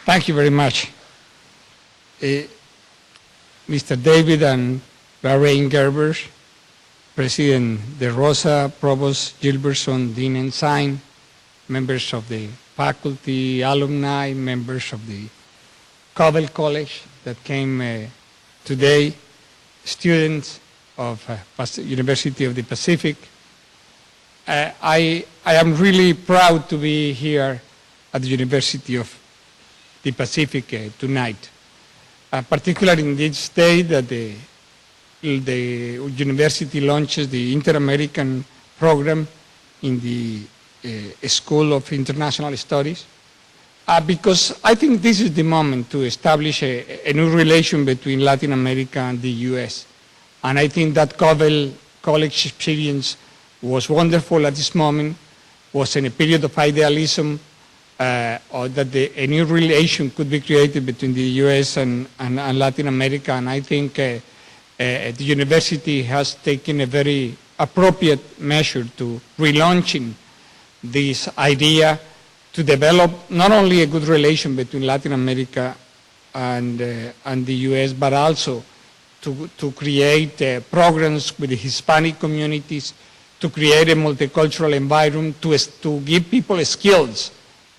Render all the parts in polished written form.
Thank you very much. Mr. David and Lorraine Gerber, President De Rosa, Provost Gilbertson, Dean Ensign, members of the faculty, alumni, members of the Covell College that came today, students of University of the Pacific. I am really proud to be here at the University of the Pacific tonight, particularly in this day that the university launches the Inter-American program in the School of International Studies, because I think this is the moment to establish a new relation between Latin America and the U.S. And I think that Covell College experience was wonderful at this moment, was in a period of idealism, or that a new relation could be created between the U.S. and Latin America. And I think the university has taken a very appropriate measure to relaunching this idea to develop not only a good relation between Latin America and the U.S., but also to create programs with the Hispanic communities, to create a multicultural environment, to give people skills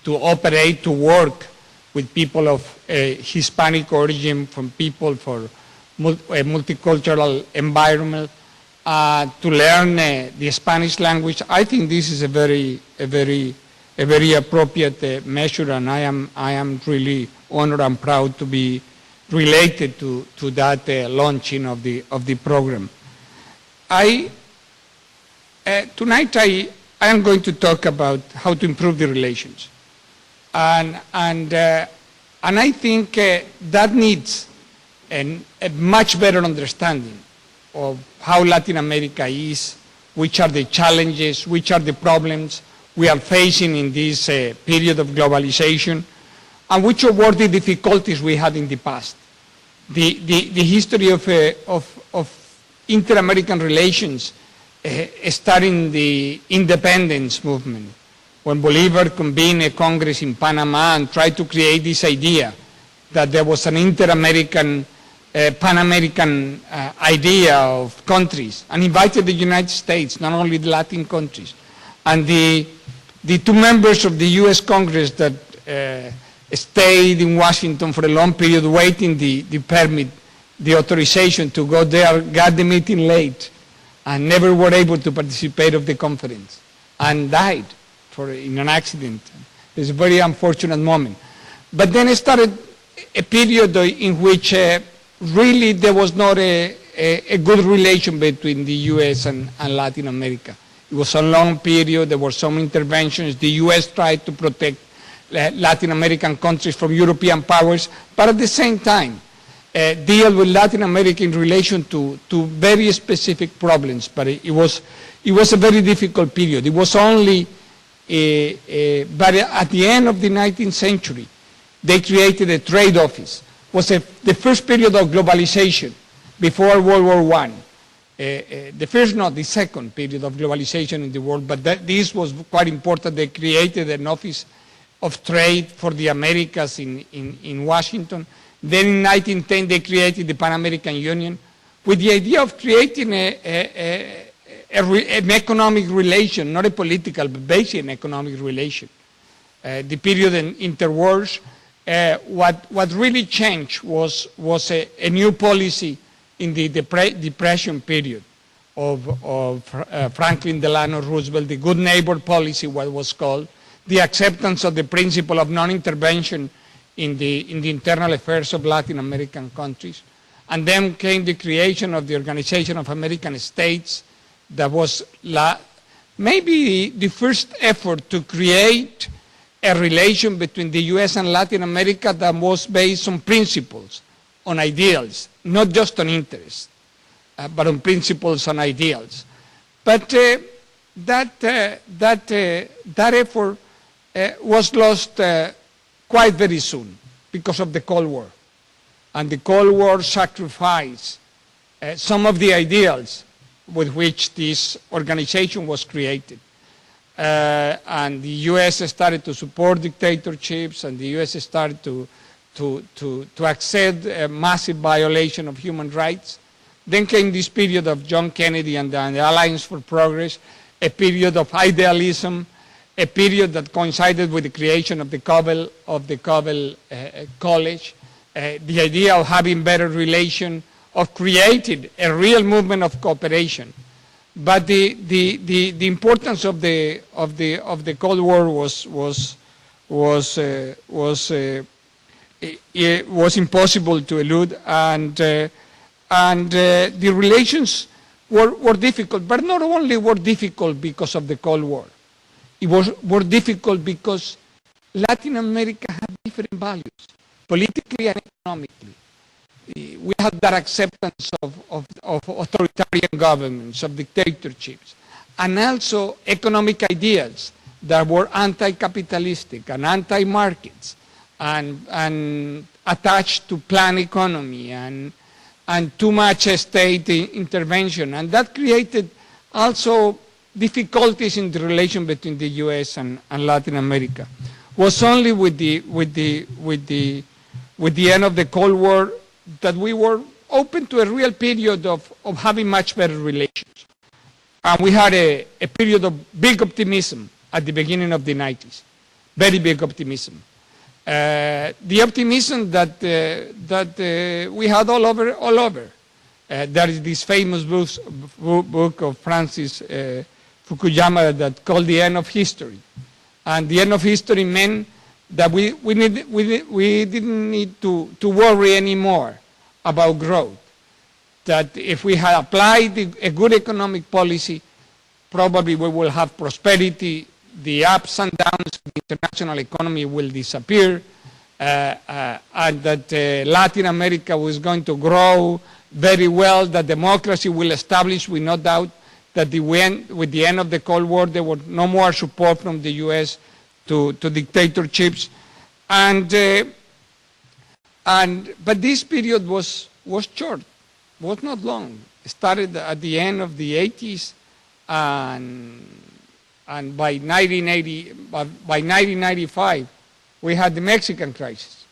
to operate, to work with people of Hispanic origin, from people for a multicultural environment, to learn the Spanish language. I think this is a very appropriate measure, and I am really honored and proud to be related to that launching of the program. Tonight I am going to talk about how to improve the relations, and I think that needs a much better understanding of how Latin America is, which are the challenges, which are the problems we are facing in this period of globalization, and which were the difficulties we had in the past. The history of inter-American relations starting the independence movement, when Bolivar convened a Congress in Panama and tried to create this idea that there was an inter-American, Pan-American idea of countries, and invited the United States, not only the Latin countries. And the two members of the U.S. Congress that stayed in Washington for a long period waiting the permit, the authorization to go there, got the meeting late and never were able to participate of the conference and died in an accident. It's a very unfortunate moment. But then it started a period in which really there was not a good relation between the U.S. and Latin America. It was a long period. There were some interventions. The U.S. tried to protect Latin American countries from European powers, but at the same time, deal with Latin America in relation to very specific problems. But it was a very difficult period. It was only, but at the end of the 19th century, they created a trade office. It was the first period of globalization before World War I. The first, not the second period of globalization in the world, but this was quite important. They created an office of trade for the Americas in Washington. Then in 1910, they created the Pan American Union with the idea of creating an economic relation, not a political, but basically an economic relation. The period in interwars, what really changed was a new policy in the Depression period of Franklin Delano Roosevelt, the good neighbor policy, what was called, the acceptance of the principle of non-intervention in the internal affairs of Latin American countries. And then came the creation of the Organization of American States. That was maybe the first effort to create a relation between the U.S. and Latin America that was based on principles, on ideals, not just on interests, but on principles and ideals. But that effort was lost quite very soon because of the Cold War. And the Cold War sacrificed some of the ideals with which this organization was created. and the U.S. started to support dictatorships, and the U.S. started to accept a massive violation of human rights. Then came this period of John Kennedy and the Alliance for Progress, a period of idealism, a period that coincided with the creation of the Cobble College, the idea of having better relations, of creating a real movement of cooperation. But the importance of the Cold War was impossible to elude, and the relations were difficult, but not only were difficult because of the Cold War. It were difficult because Latin America had different values, politically and economically. We had that acceptance of authoritarian governments, of dictatorships, and also economic ideas that were anti-capitalistic and anti-markets and attached to planned economy and too much state intervention. And that created also difficulties in the relation between the U.S. and Latin America. It was only with the end of the Cold War that we were open to a real period of having much better relations. And we had a period of big optimism at the beginning of the 90s, very big optimism. The optimism that we had all over. There is this famous book of Francis Fukuyama that called The End of History. And the end of history meant that we didn't need to worry anymore about growth. That if we had applied a good economic policy, probably we will have prosperity, the ups and downs of the international economy will disappear, and that Latin America was going to grow very well, that democracy will establish, with no doubt, that with the end of the Cold War, there was no more support from the U.S. to dictatorships. But this period was short, was not long. It started at the end of the 80s, and by 1995, we had the Mexican crisis.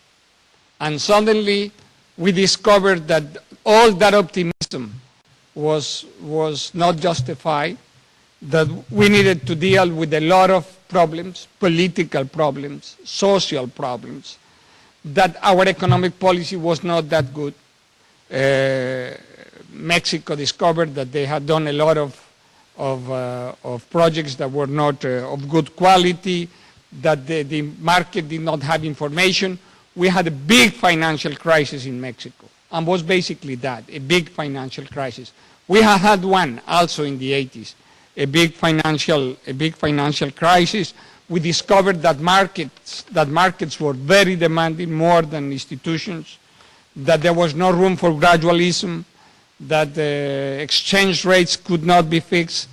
And suddenly, we discovered that all that optimism was not justified, that we needed to deal with a lot of problems, political problems, social problems, that our economic policy was not that good. Mexico discovered that they had done a lot of projects that were not of good quality, that the market did not have information. We had a big financial crisis in Mexico, and was basically that, a big financial crisis. We have had one also in the 80s, a big financial crisis. We discovered that markets were very demanding, more than institutions, that there was no room for gradualism, that exchange rates could not be fixed,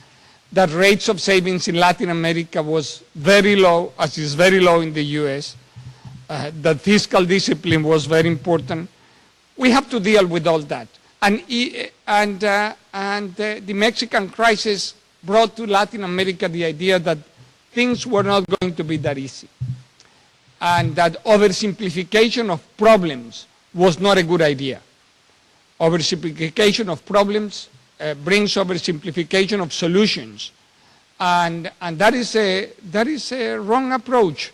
that rates of savings in Latin America was very low, as is very low in the US, that fiscal discipline was very important. We have to deal with all that. And the Mexican crisis brought to Latin America the idea that things were not going to be that easy, and that oversimplification of problems was not a good idea. Oversimplification of problems brings oversimplification of solutions, and that is a wrong approach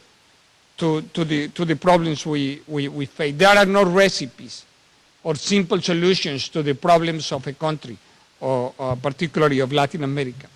to the problems we face. There are no recipes or simple solutions to the problems of a country, or particularly of Latin America.